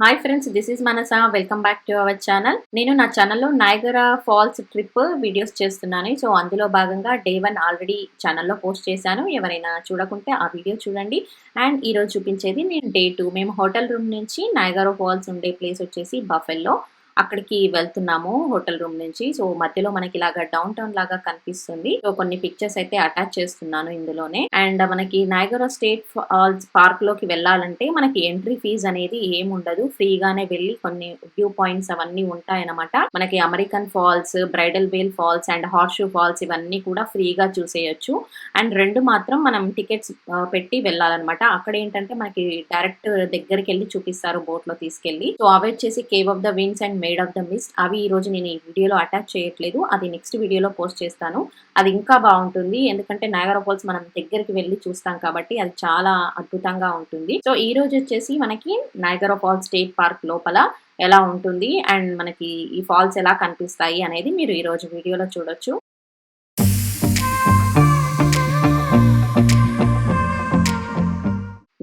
Hi friends, this is Manasa. Welcome back to our channel. నేను నా ఛానల్లో Niagara falls trip videos చేస్తున్నాను. So అందులో భాగంగా Day-1 ఆల్రెడీ ఛానల్లో పోస్ట్ చేశాను. ఎవరైనా చూడకుంటే ఆ వీడియో చూడండి. అండ్ ఈరోజు చూపించేది నేను Day-2. మేము హోటల్ రూమ్ నుంచి నయాగరా ఫాల్స్ ఉండే ప్లేస్ వచ్చేసి బఫెల్లో, అక్కడికి వెళ్తున్నాము హోటల్ రూమ్ నుంచి. సో మధ్యలో మనకి ఇలాగా డౌన్ టౌన్ లాగా కనిపిస్తుంది. సో కొన్ని పిక్చర్స్ అయితే అటాచ్ చేస్తున్నాను ఇందులోనే. అండ్ మనకి నయాగరా స్టేట్ ఫాల్స్ పార్క్ లోకి వెళ్ళాలంటే మనకి ఎంట్రీ ఫీజ్ అనేది ఏమి ఉండదు. ఫ్రీగానే వెళ్ళి కొన్ని వ్యూ పాయింట్స్ అవన్నీ ఉంటాయన్నమాట. మనకి American Falls, Bridal Vel Falls and horse shoe Falls ఇవన్నీ కూడా ఫ్రీగా చూసేయొచ్చు. అండ్ రెండు మాత్రం మనం టికెట్స్ పెట్టి వెళ్ళాలన్నమాట. అక్కడ ఏంటంటే మనకి డైరెక్ట్ దగ్గరికి వెళ్ళి చూపిస్తారు బోట్ లో తీసుకెళ్లి. సో అవి వచ్చేసి Cave of the Winds and Maid of the Mist. అవి ఈ రోజు నేను ఈ వీడియోలో అటాచ్ చేయట్లేదు, అది నెక్స్ట్ వీడియోలో పోస్ట్ చేస్తాను. అది ఇంకా బాగుంటుంది, ఎందుకంటే నయాగరా ఫాల్స్ మనం దగ్గరికి వెళ్ళి చూస్తాం కాబట్టి అది చాలా అద్భుతంగా ఉంటుంది. సో ఈ రోజు వచ్చేసి మనకి నయాగరా ఫాల్స్ స్టేట్ పార్క్ లోపల ఎలా ఉంటుంది అండ్ మనకి ఈ ఫాల్స్ ఎలా కనిపిస్తాయి అనేది మీరు ఈ రోజు వీడియోలో చూడొచ్చు.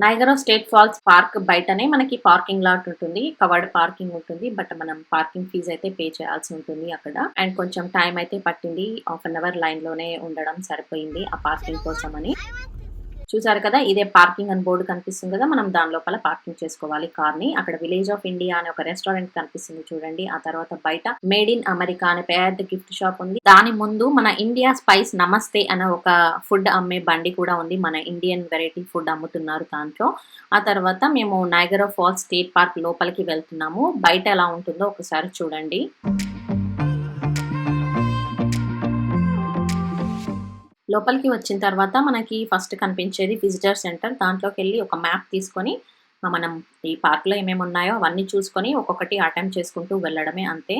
నయాగరా స్టేట్ ఫాల్స్ పార్క్ బయటనే మనకి పార్కింగ్ లాట్ ఉంటుంది, కవర్డ్ పార్కింగ్ ఉంటుంది. బట్ మనం పార్కింగ్ ఫీజ్ అయితే పే చేయాల్సి ఉంటుంది అక్కడ. అండ్ కొంచెం టైం అయితే పట్టింది, హాఫ్ అన్ అవర్ లైన్ లోనే ఉండడం సరిపోయింది ఆ పార్కింగ్ కోసం అని. చూసారు కదా, ఇదే పార్కింగ్ అని బోర్డు కనిపిస్తుంది కదా, మనం దాని లోపల పార్కింగ్ చేసుకోవాలి కార్ ని. అక్కడ విలేజ్ ఆఫ్ ఇండియా అనే ఒక రెస్టారెంట్ కనిపిస్తుంది చూడండి. ఆ తర్వాత బయట మేడ్ ఇన్ అమెరికా అనే పెద్ద గిఫ్ట్ షాప్ ఉంది. దాని ముందు మన ఇండియా స్పైస్ నమస్తే అనే ఒక ఫుడ్ అమ్మే బండి కూడా ఉంది. మన ఇండియన్ వెరైటీ ఫుడ్ అమ్ముతున్నారు దాంట్లో. ఆ తర్వాత మేము నయాగరా ఫాల్స్ స్టేట్ పార్క్ లోపలికి వెళ్తున్నాము. బయట ఎలా ఉంటుందో ఒకసారి చూడండి. లోపలికి వచ్చిన తర్వాత మనకి ఫస్ట్ కనిపించేది విజిటర్ సెంటర్. దాంట్లోకి వెళ్ళి ఒక మ్యాప్ తీసుకొని మనం ఈ పార్క్లో ఏమేమి ఉన్నాయో అవన్నీ చూసుకొని ఒక్కొక్కటి అటెంప్ట్ చేసుకుంటూ వెళ్ళడమే, అంతే.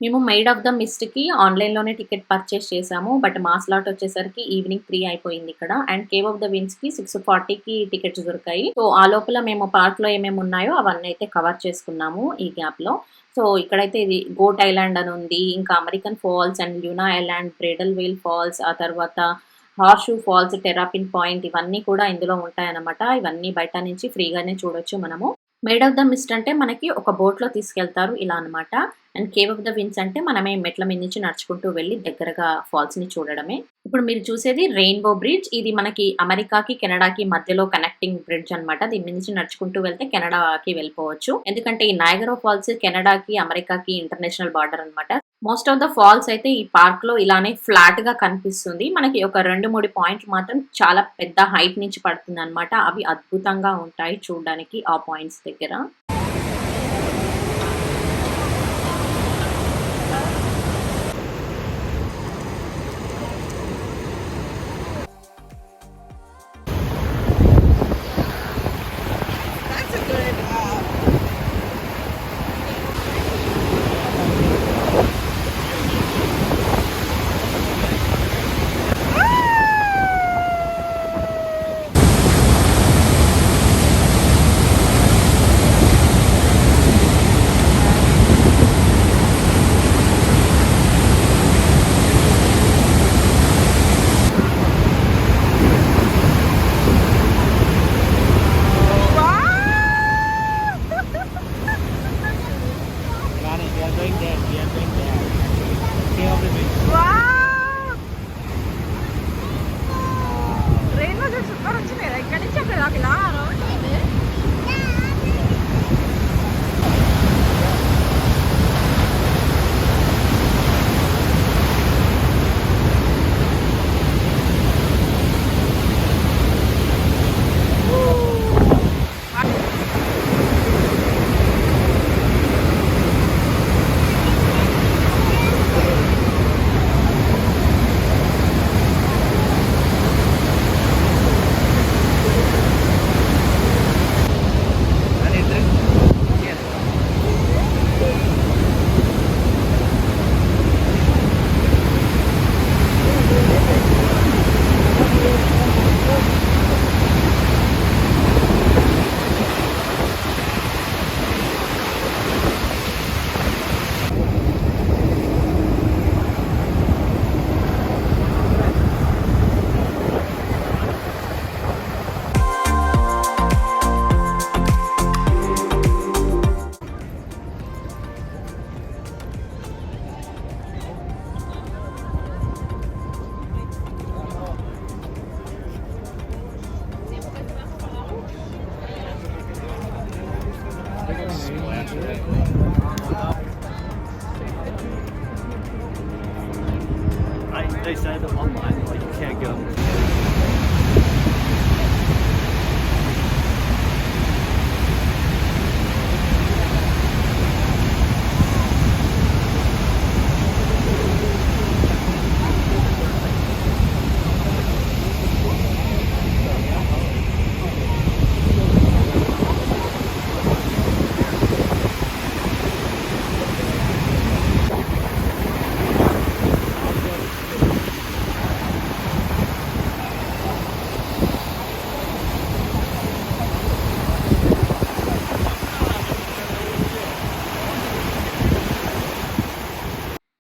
మేము మేడ్ ఆఫ్ ద మిస్ట్కి ఆన్లైన్లోనే టికెట్ పర్చేస్ చేసాము. బట్ మా స్లాట్ వచ్చేసరికి ఈవినింగ్ 3 అయిపోయింది ఇక్కడ. అండ్ కేవ్ ఆఫ్ ద విండ్స్కి 6:40కి టికెట్స్ దొరికాయి. సో ఆ లోపల మేము పార్క్లో ఏమేమి ఉన్నాయో అవన్నీ అయితే కవర్ చేసుకున్నాము ఈ గ్యాప్లో. సో ఇక్కడైతే ఇది గోట్ ఐలాండ్ అని ఉంది, ఇంకా American falls and Luna island, bridal Vel falls, ఆ తర్వాత horse shoe falls, terrapin point ఇవన్నీ కూడా ఇందులో ఉంటాయన్నమాట. ఇవన్నీ బయట నుంచి ఫ్రీగానే చూడొచ్చు మనము. మేడ్ ఆఫ్ ద మిస్ట్ అంటే మనకి ఒక బోట్లో తీసుకెళ్తారు ఇలా అనమాట. And cave of the winds అంటే మనమే మెట్ల మీద నుంచి నడుచుకుంటూ వెళ్ళి దగ్గరగా ఫాల్స్ ని చూడడమే. ఇప్పుడు మీరు చూసేది రెయిన్బో బ్రిడ్జ్. ఇది మనకి అమెరికాకి కెనడాకి మధ్యలో కనెక్టింగ్ బ్రిడ్జ్ అనమాట. దీని మీద నుంచి నడుచుకుంటూ వెళ్తే కెనడాకి వెళ్ళిపోవచ్చు. ఎందుకంటే ఈ నయాగరా ఫాల్స్ కెనడాకి అమెరికాకి ఇంటర్నేషనల్ బార్డర్ అనమాట. మోస్ట్ ఆఫ్ ద ఫాల్స్ అయితే ఈ పార్క్ లో ఇలానే ఫ్లాట్ గా కనిపిస్తుంది. మనకి ఒక 2-3 పాయింట్లు మాత్రం చాలా పెద్ద హైట్ నుంచి పడుతుంది అనమాట. అవి అద్భుతంగా ఉంటాయి చూడడానికి ఆ పాయింట్స్ దగ్గర.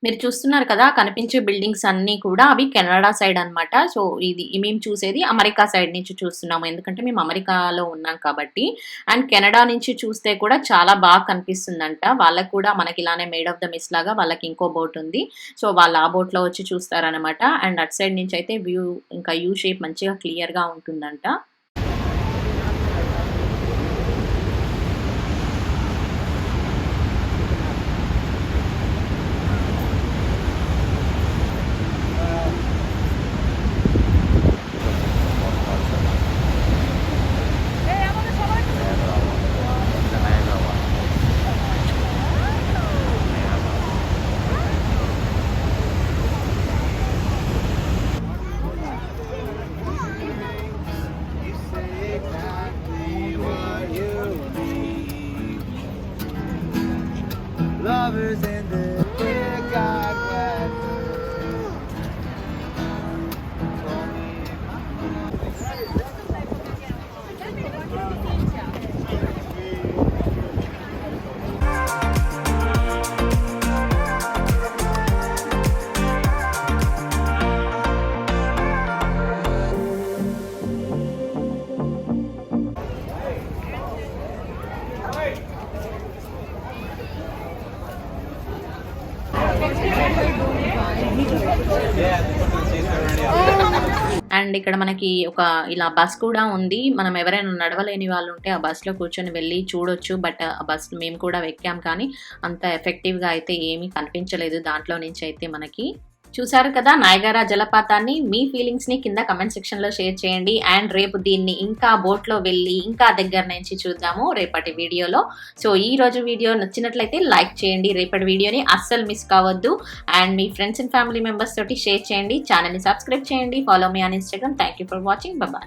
మీరు చూస్తున్నారు కదా! కనిపించే బిల్డింగ్స్ అన్నీ కూడా అవి కెనడా సైడ్ అన్నమాట. సో, మేము చూసేది అమెరికా సైడ్ నుంచి చూస్తున్నాము. ఎందుకంటే మేము అమెరికాలో ఉన్నాం కాబట్టి. అండ్ కెనడా నుంచి చూస్తే కూడా చాలా బాగా కనిపిస్తుందంట. వాళ్ళకి కూడా మనకిలానే మేడ్ ఆఫ్ ద మిస్ట్ లాగా వాళ్ళకి ఇంకో బోట్ ఉంది. సో, వాళ్ళు ఆ బోట్‌లో వచ్చి చూస్తారనమాట. అండ్ అటు సైడ్ నుంచి అయితే వ్యూ ఇంకా యూ షేప్ మంచిగా క్లియర్‌గా ఉంటుందంట. Lovers in the God weather. And ఇక్కడ మనకి ఒక ఇలా బస్ కూడా ఉంది. మనం ఎవరైనా నడవలేని వాళ్ళు ఉంటే ఆ బస్‌లో కూర్చొని వెళ్లి చూడొచ్చు. బట్ ఆ బస్ మేము కూడా ఎక్కాం కానీ అంత ఎఫెక్టివ్‌గా అయితే ఏమీ కనిపించలేదు దాంట్లో నుంచి అయితే మనకి. చూసారు కదా నయగారా జలపాతాన్ని. మీ ఫీలింగ్స్‌ని కింద కామెంట్ సెక్షన్‌లో షేర్ చేయండి. అండ్ రేపు దీన్ని ఇంకా బోట్‌లో వెళ్ళి ఇంకా దగ్గర నుంచి చూద్దాము రేపటి వీడియోలో. సో ఈ రోజు వీడియో నచ్చినట్లయితే లైక్ చేయండి. రేపటి వీడియోని అస్సలు మిస్ కావద్దు. And me friends and family members తోటి షేర్ చేయండి. ఛానల్‌ని సబ్స్క్రైబ్ చేయండి. Follow me on Instagram. Thank you for watching. By by.